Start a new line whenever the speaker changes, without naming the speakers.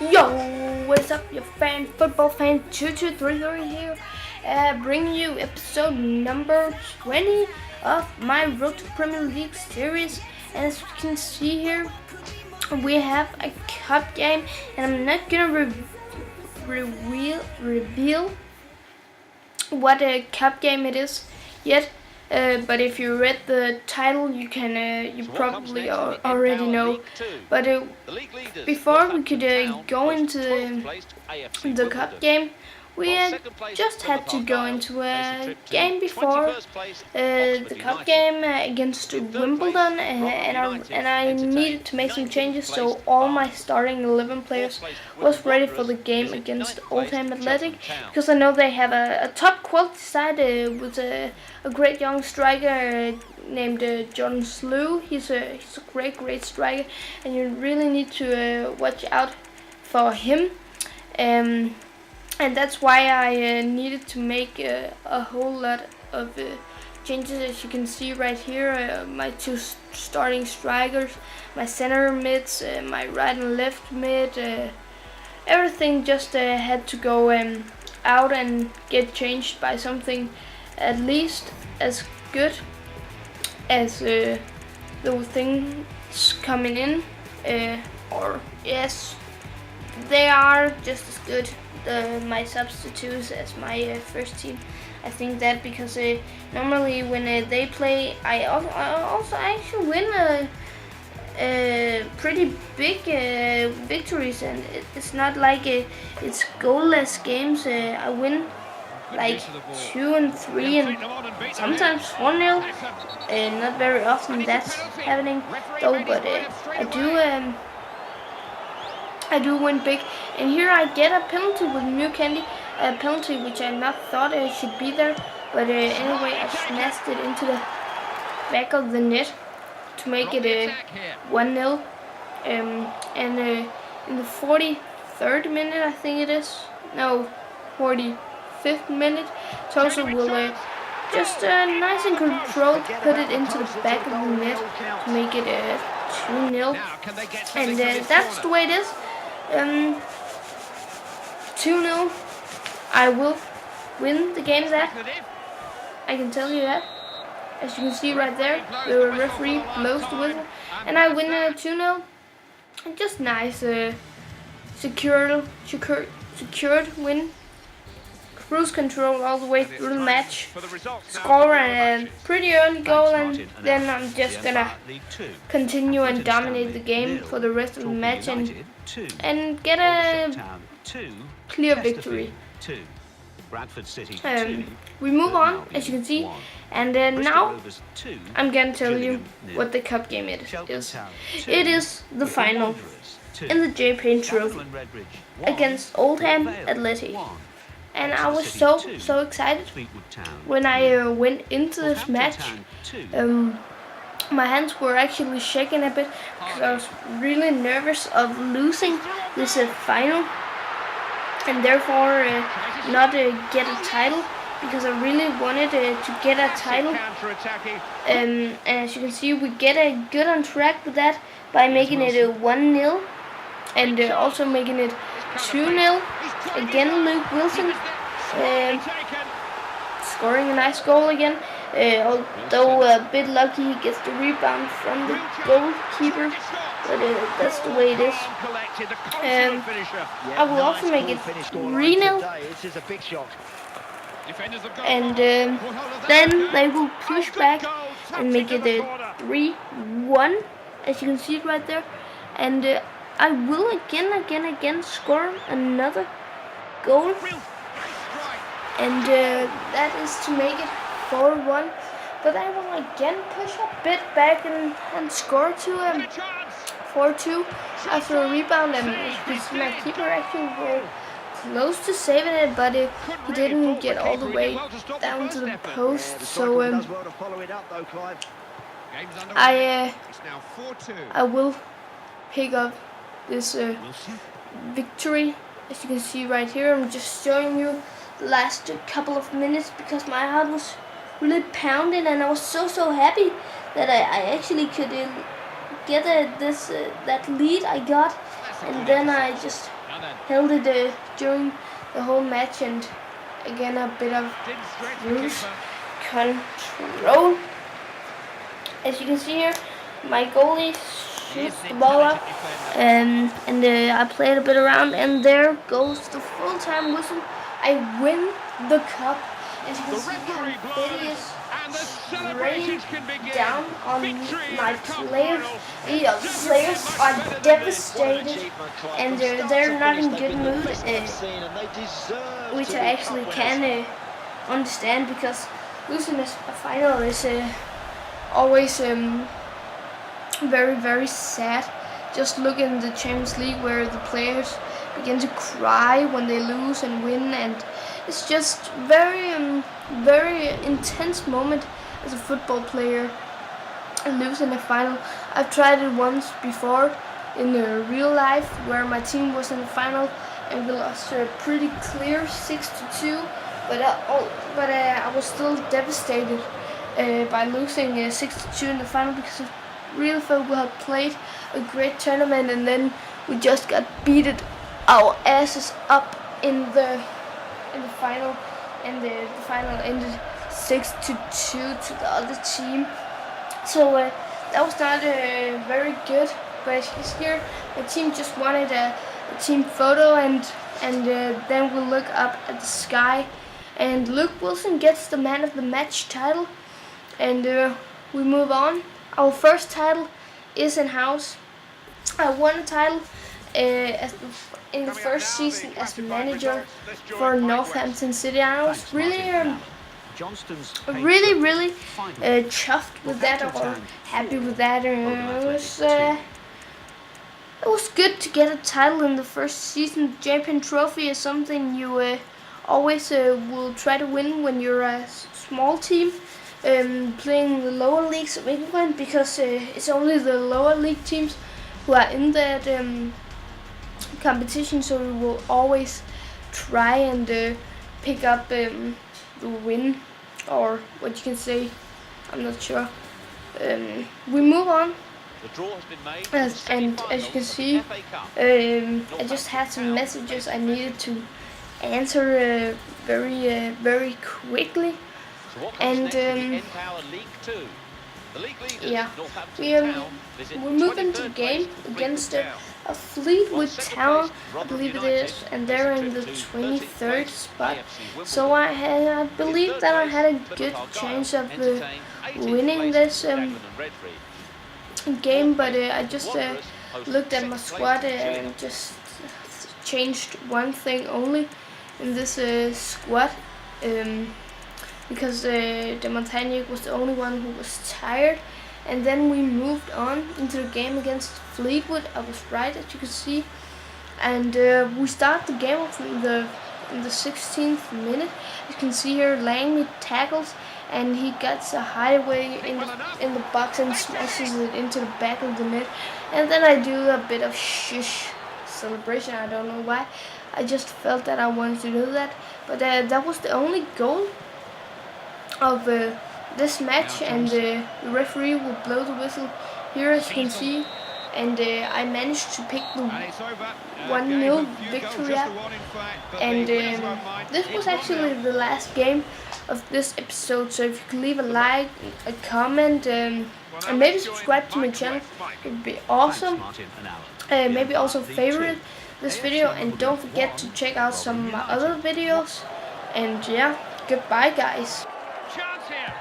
Yo, what's up, you football fan 2233 here, bringing you episode number 20 of my Road to Premier League series. And as you can see here, we have a cup game, and I'm not gonna reveal what a cup game it is yet. But if you read the title, you probably already know. But before we could go into the cup game, we just had to go into a game before the cup game against Wimbledon, and I needed to make some changes, so all my starting 11 players was ready for the game against Oldham Athletic, because I know they have a top quality side with a great young striker named Jordan Slew. He's a great striker, and you really need to watch out for him. And that's why I needed to make a whole lot of changes. As you can see right here, my two starting strikers, my center mids, my right and left mid, everything just had to go out and get changed by something at least as good as the things coming in, or yes, they are just as good, my substitutes, as my first team. I think that because normally when they play, I also actually win pretty big victories, and it's not like it's goalless games. I win like 2 and 3 and sometimes 1-0. Not very often that's happening though, but I do win big. And here I get a penalty with New Candy, a penalty which I not thought should be there, but anyway, I smashed it into the back of the net to make it 1-0. And in the 43rd minute, I think it is, no, 45th minute, Tosa will just nice and controlled put it into the back of the net to make it 2-0. And that's the way it is. 2-0. I will win the game that. I can tell you that. As you can see right there, the referee blows the whistle, and I win 2-0. Just nice, secured win. Cruise control all the way through the match. Score a pretty early goal, and then I'm just gonna continue and dominate the game for the rest of the match and get a clear victory. We move on, as you can see, and now I'm gonna tell you what the cup game is. It is the final in the J-Pain Trophy against Oldham Athletic. And I was so excited when I went into this match. My hands were actually shaking a bit because I was really nervous of losing this final, and therefore not get a title, because I really wanted to get a title. And as you can see, we get a good on track with that by making it 1-0 and also making it 2-0. Again, Luke Wilson scoring a nice goal again. Although a bit lucky, he gets the rebound from the goalkeeper, but that's the way it is. I will also make it 3-0, and then they will push back and make it 3-1, as you can see it right there. And I will again score another goal, and that is to make it 4-1. But I will again push a bit back and score to 4-2 after a rebound, and my keeper actually were close to saving it, but he didn't get all the way down to the post. So I will pick up this victory. As you can see right here, I'm just showing you the last couple of minutes because my heart was really pounding, and I was so happy that I actually could get that lead I got, and then I just held it during the whole match, and again a bit of loose control. As you can see here, my goalie shoots the ball up, and I played a bit around, and there goes the full-time whistle. I win the cup. As you can see, confetti is raining down on my players. The players are devastated, and they're not in good mood, which I actually can understand, because losing a final is always very, very sad. Just look in the Champions League, where the players begin to cry when they lose and win, and it's just very intense moment as a football player, losing a final. I've tried it once before in real life, where my team was in the final and we lost pretty clear 6-2, but I was still devastated by losing 6-2 in the final, because I really felt we had played a great tournament, and then we just got beaten our asses up in the final, and the final ended 6-2 to the other team. So that was not very good. But as you can see here, the team just wanted a team photo, and then we look up at the sky, and Luke Wilson gets the man of the match title, and we move on. Our first title is in house. I won a title in the first season as manager for Northampton City. I was really chuffed with that, or happy with that. It was good to get a title in the first season. The Champion Trophy is something you always will try to win when you're a small team playing the lower leagues of England, because it's only the lower league teams who are in that competition, so we will always try and pick up the win, or what you can say, I'm not sure. We move on.
The draw has been made,
and as you can see, I just had some messages I needed to answer very quickly. And yeah, we move into the game against a Fleetwood Town, I believe it is, and they're in the 23rd spot. So I believe that I had a good chance of winning this game, but I just looked at my squad and just changed one thing only in this squad, because the Montagnier was the only one who was tired. And then we moved on into the game against Fleetwood. I was right, as you can see, and we start the game off in the 16th minute. You can see here Langley tackles, and he gets a hideaway in the box and smashes it into the back of the net. And then I do a bit of shush celebration. I don't know why. I just felt that I wanted to do that. But that was the only goal of this match, and the referee will blow the whistle here, as you can see. And I managed to pick the 1-0 victory up. And this was actually the last game of this episode, so if you could leave a like, a comment, and maybe subscribe to my channel, it would be awesome. Maybe also favorite this video, and don't forget to check out some of my other videos. And yeah, goodbye guys.
Chance here.